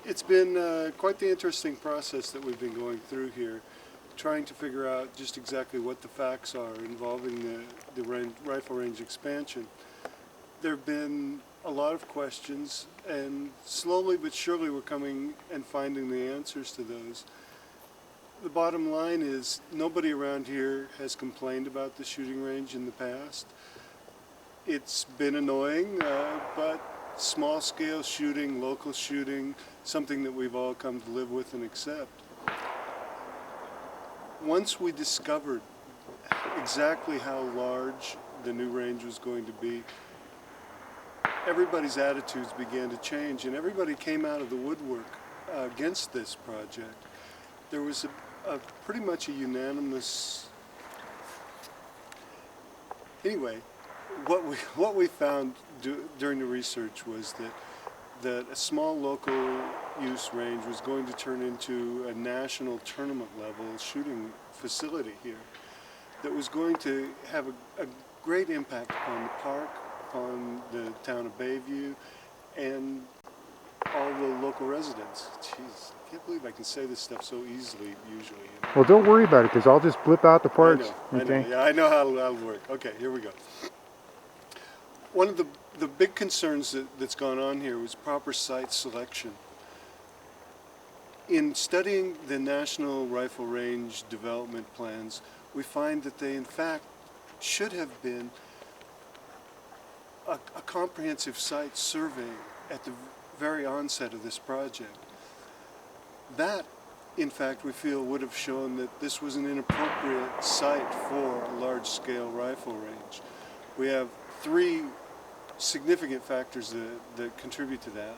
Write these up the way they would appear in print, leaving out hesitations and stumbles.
It's been quite the interesting process that we've been going through here, trying to figure out just exactly what the facts are involving the rifle range expansion. There have been a lot of questions, and slowly but surely we're coming and finding the answers to those. The bottom line is nobody around here has complained about the shooting range in the past. It's been annoying, but small-scale shooting, local shooting, something that we've all come to live with and accept. Once we discovered exactly how large the new range was going to be, everybody's attitudes began to change, and everybody came out of the woodwork against this project. There was pretty much a unanimous... Anyway, what we found during the research was that a small local use range was going to turn into a national tournament level shooting facility here that was going to have a great impact upon the park, upon the town of Bayview, and all the local residents. Jeez, I can't believe I can say this stuff so easily usually. Well, don't worry about it, because I'll just blip out the parts. I know, yeah, I know how it'll work. Okay, here we go. One of the big concerns that's gone on here was proper site selection. In studying the National Rifle Range development plans, we find that they in fact should have been a comprehensive site survey at the very onset of this project. That, in fact, we feel would have shown that this was an inappropriate site for a large-scale rifle range. We have three significant factors that contribute to that.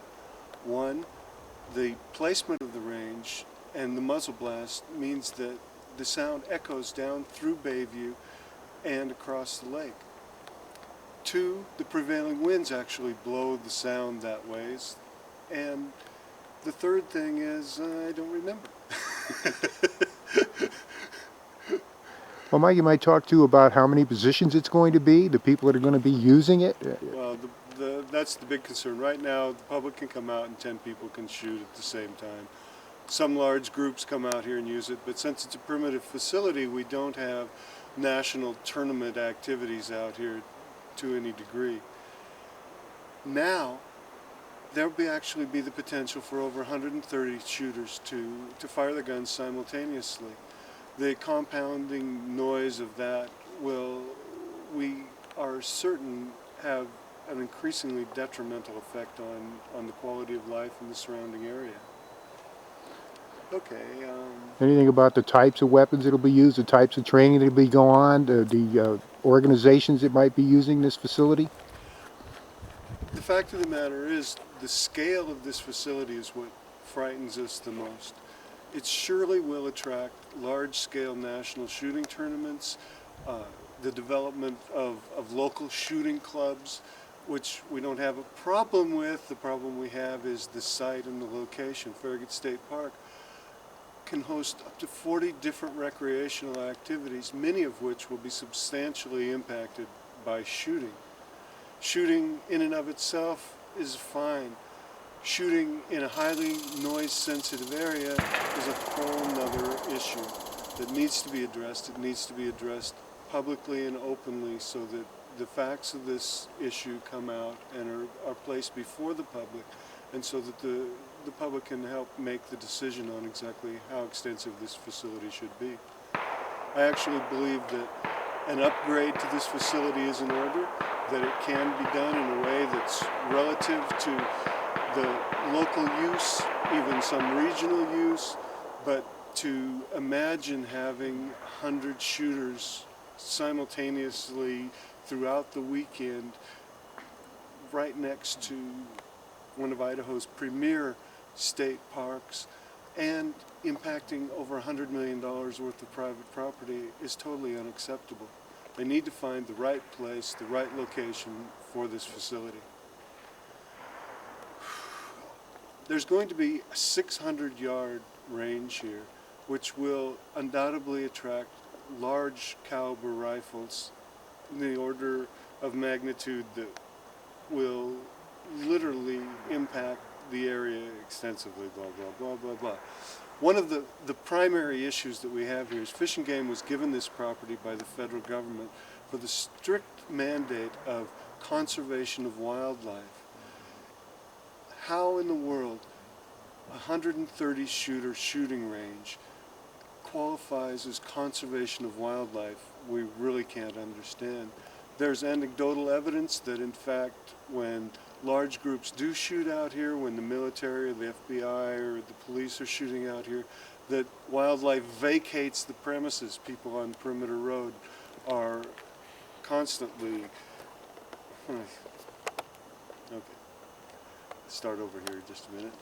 One, the placement of the range and the muzzle blast means that the sound echoes down through Bayview and across the lake. Two, the prevailing winds actually blow the sound that ways. And the third thing is, I don't remember. Well, Mike, you might talk to about how many positions it's going to be, the people that are going to be using it. Well, that's the big concern. Right now, the public can come out and 10 people can shoot at the same time. Some large groups come out here and use it, but since it's a primitive facility, we don't have national tournament activities out here to any degree. Now, there'll actually be the potential for over 130 shooters to fire the guns simultaneously. The compounding noise of that will, we are certain, have an increasingly detrimental effect on the quality of life in the surrounding area. Okay. Anything about the types of weapons that'll be used, the types of training that'll be going on, the organizations that might be using this facility? The fact of the matter is, the scale of this facility is what frightens us the most. It surely will attract large-scale national shooting tournaments, the development of local shooting clubs, which we don't have a problem with. The problem we have is the site and the location. Farragut State Park can host up to 40 different recreational activities, many of which will be substantially impacted by shooting. Shooting in and of itself is fine. Shooting in a highly noise-sensitive area is a whole nother issue that needs to be addressed. It needs to be addressed publicly and openly so that the facts of this issue come out and are placed before the public, and so that the public can help make the decision on exactly how extensive this facility should be. I actually believe that an upgrade to this facility is in order, that it can be done in a way that's relative to the local use, even some regional use, but to imagine having 100 shooters simultaneously throughout the weekend right next to one of Idaho's premier state parks and impacting over $100 million worth of private property is totally unacceptable. They need to find the right place, the right location for this facility. There's going to be a 600-yard range here, which will undoubtedly attract large caliber rifles in the order of magnitude that will literally impact the area extensively, blah, blah, blah, blah, blah. One of the primary issues that we have here is Fish and Game was given this property by the federal government for the strict mandate of conservation of wildlife. How in the world a 130 shooter shooting range qualifies as conservation of wildlife, we really can't understand. There's anecdotal evidence that in fact when large groups do shoot out here, when the military or the FBI or the police are shooting out here, that wildlife vacates the premises. People on Perimeter Road are constantly, okay, start over here just a minute.